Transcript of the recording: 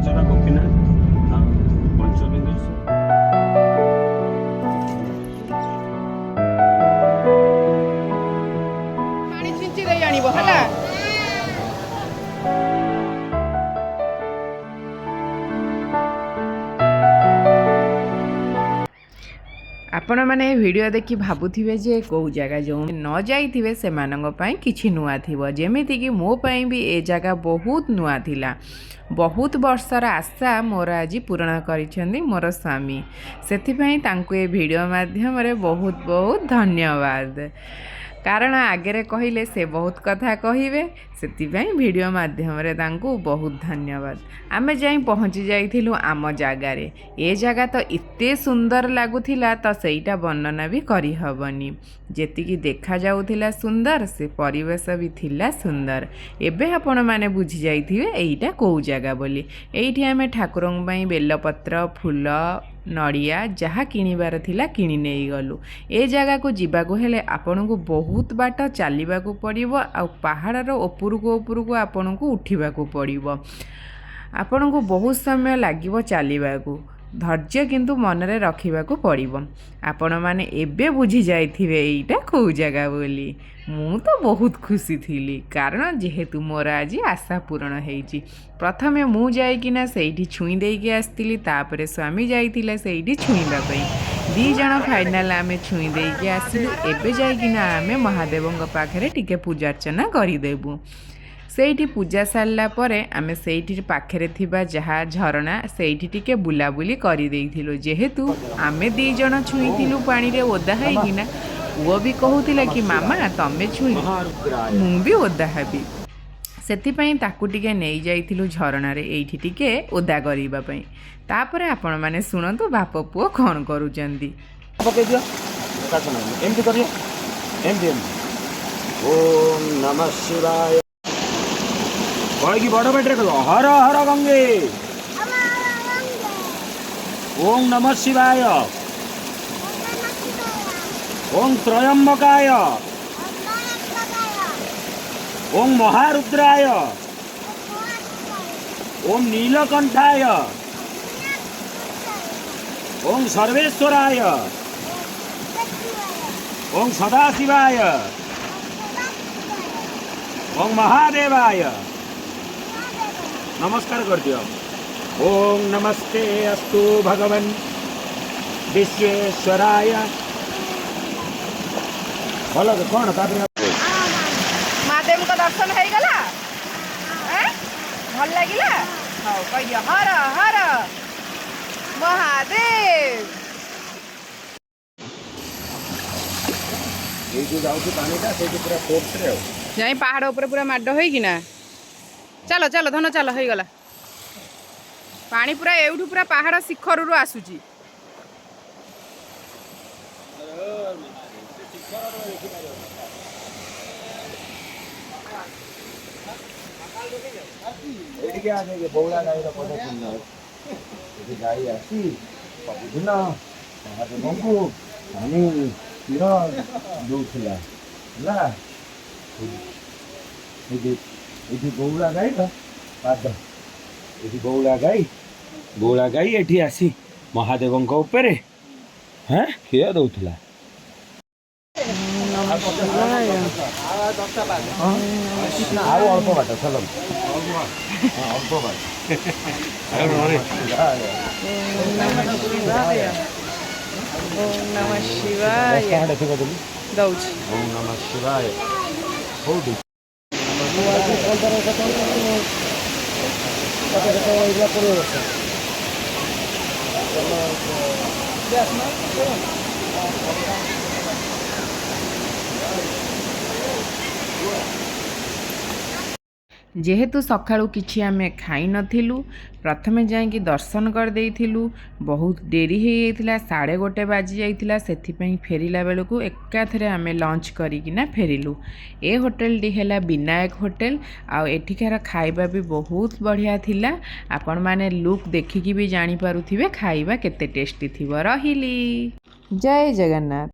କ୍ଷୀରଚୋରା ଗୋପୀନାଥ ଆଉ ପଞ୍ଚଲିଙ୍ଗେଶ୍ୱର। ପାଣି ଛିଞ୍ଚି ଦେଇ ଆଣିବ ହେଲା। ଆପଣମାନେ ଏ ଭିଡ଼ିଓ ଦେଖି ଭାବୁଥିବେ ଯେ କେଉଁ ଜାଗା ଯେଉଁ ନ ଯାଇଥିବେ ସେମାନଙ୍କ ପାଇଁ କିଛି ନୂଆ ଥିବ, ଯେମିତିକି ମୋ ପାଇଁ ବି ଏ ଜାଗା ବହୁତ ନୂଆ ଥିଲା। ବହୁତ ବର୍ଷର ଆଶା ମୋର ଆଜି ପୂରଣ କରିଛନ୍ତି ମୋର ସ୍ୱାମୀ, ସେଥିପାଇଁ ତାଙ୍କୁ ଏ ଭିଡ଼ିଓ ମାଧ୍ୟମରେ ବହୁତ ବହୁତ ଧନ୍ୟବାଦ। କାରଣ ଆଗରେ କହିଲେ ସେ ବହୁତ କଥା କହିବେ, ସେଥିପାଇଁ ଭିଡ଼ିଓ ମାଧ୍ୟମରେ ତାଙ୍କୁ ବହୁତ ଧନ୍ୟବାଦ। ଆମେ ଯାଇ ପହଞ୍ଚି ଯାଇଥିଲୁ ଆମ ଜାଗାରେ। ଏ ଜାଗା ତ ଏତେ ସୁନ୍ଦର ଲାଗୁଥିଲା ତ ସେଇଟା ବର୍ଣ୍ଣନା ବି କରିହେବନି। ଯେତିକି ଦେଖାଯାଉଥିଲା ସୁନ୍ଦର, ସେ ପରିବେଶ ବି ଥିଲା ସୁନ୍ଦର। ଏବେ ଆପଣମାନେ ବୁଝିଯାଇଥିବେ ଏଇଟା କେଉଁ ଜାଗା ବୋଲି। ଏଇଠି ଆମେ ଠାକୁରଙ୍କ ପାଇଁ ବେଲପତ୍ର, ଫୁଲ, ନଡ଼ିଆ ଯାହା କିଣିବାର ଥିଲା କିଣି ନେଇଗଲୁ। ଏ ଜାଗାକୁ ଯିବାକୁ ହେଲେ ଆପଣଙ୍କୁ ବହୁତ ବାଟ ଚାଲିବାକୁ ପଡ଼ିବ, ଆଉ ପାହାଡ଼ର ଉପରକୁ ଆପଣଙ୍କୁ ଉଠିବାକୁ ପଡ଼ିବ। ଆପଣଙ୍କୁ ବହୁତ ସମୟ ଲାଗିବ ଚାଲିବାକୁ, ଧୈର୍ଯ୍ୟ କିନ୍ତୁ ମନରେ ରଖିବାକୁ ପଡ଼ିବ। ଆପଣମାନେ ଏବେ ବୁଝିଯାଇଥିବେ ଏଇଟା କେଉଁ ଜାଗା ବୋଲି। ମୁଁ ତ ବହୁତ ଖୁସି ଥିଲି, କାରଣ ଯେହେତୁ ମୋର ଆଜି ଆଶା ପୂରଣ ହେଇଛି। ପ୍ରଥମେ ମୁଁ ଯାଇକିନା ସେଇଠି ଛୁଇଁ ଦେଇକି ଆସିଥିଲି, ତାପରେ ସ୍ୱାମୀ ଯାଇଥିଲେ ସେଇଠି ଛୁଇଁବା ପାଇଁ। ଦୁଇ ଜଣ ଫାଇନାଲ୍ ଆମେ ଛୁଇଁ ଦେଇକି ଆସିଲୁ। ଏବେ ଯାଇକିନା ଆମେ ମହାଦେବଙ୍କ ପାଖରେ ଟିକେ ପୂଜାର୍ଚ୍ଚନା କରିଦେବୁ। ସେଇଠି ପୂଜା ସାରିଲା ପରେ ଆମେ ସେଇଠି ପାଖରେ ଥିବା ଯାହା ଝରଣା ସେଇଠି ଟିକେ ବୁଲାବୁଲି କରିଦେଇଥିଲୁ। ଯେହେତୁ ଆମେ ଦୁଇ ଜଣ ଛୁଇଁଥିଲୁ ପାଣିରେ ଓଦା ହେଇକିନା, ପୁଅ ବି କହୁଥିଲା କି ମାମା ତମେ ଛୁଇଁ, ମୁଁ ବି ଓଦା ହେବି। ସେଥିପାଇଁ ତାକୁ ଟିକେ ନେଇଯାଇଥିଲୁ ଝରଣାରେ ଏଇଠି ଟିକେ ଓଦା କରିବା ପାଇଁ। ତାପରେ ଆପଣମାନେ ଶୁଣନ୍ତୁ ବାପ ପୁଅ କ'ଣ କରୁଛନ୍ତି। ପକେଇଦିଅ ଏମିତି କରିବ, ଏମିତି ଓମ୍ ନମଃ ଶିବାୟ କହିକି ବଡ଼ ପାଟିରେ କହିବ ହର ହର ଗଙ୍ଗେ, ଓಂ ନମଃ ଶିବାୟ, ଓಂ ତ୍ରୟମ୍ବକାୟ, ଓಂ ମହାରୁଦ୍ରାୟ, ଓಂ नीलकंठाय, ओं सर्वेश्वराय, ओं सदाशिवाय, ओं महादेवाय नमस्कार कर दियो। ओं नमस्ते अस्तु भगवन् विश्वेश्वराय। भल कौन महादेव को दर्शन हो गला, भल लगिला। हाँ कह हर हर महादेव। जाई पहाड़ ऊपर पूरा माड होइकिना चलो चलो धन चलो हो गला। पानी पूरा एउठू पूरा पहाड़ शिखर रु आसुची। बौला गाई गाई आसी सबुदिन महादेवଙ୍କୁ पानी क्षीर दौला ये बौला गाई पाद ये बौला गाई ये आसी महादेव हाँ क्षीर दौला। अल्प बाट चल अल्प बाट ओम नमः शिवाय दौच। ओम नमः शिवाय जेहेतु सकाळू किछि आमे खाई नथिलु, प्रथमे जाइकी दर्शन कर देइथिलु। बहुत डेरी हो जाइथिला, 1:30 बाजी जाइथिला। सेथिपई फेरिला बेलकु एकाथरे आमे लंच करिकिना फेरिलु। ए होटल टी हैला विनायक होटल। आ एठिकार खाइबा भी बहुत बढ़िया थिला। आपण माने लुक देखिकी भी जानी पारुथिबे खाइबा केते टेस्टी थिबो। रहिली। जय जगन्नाथ।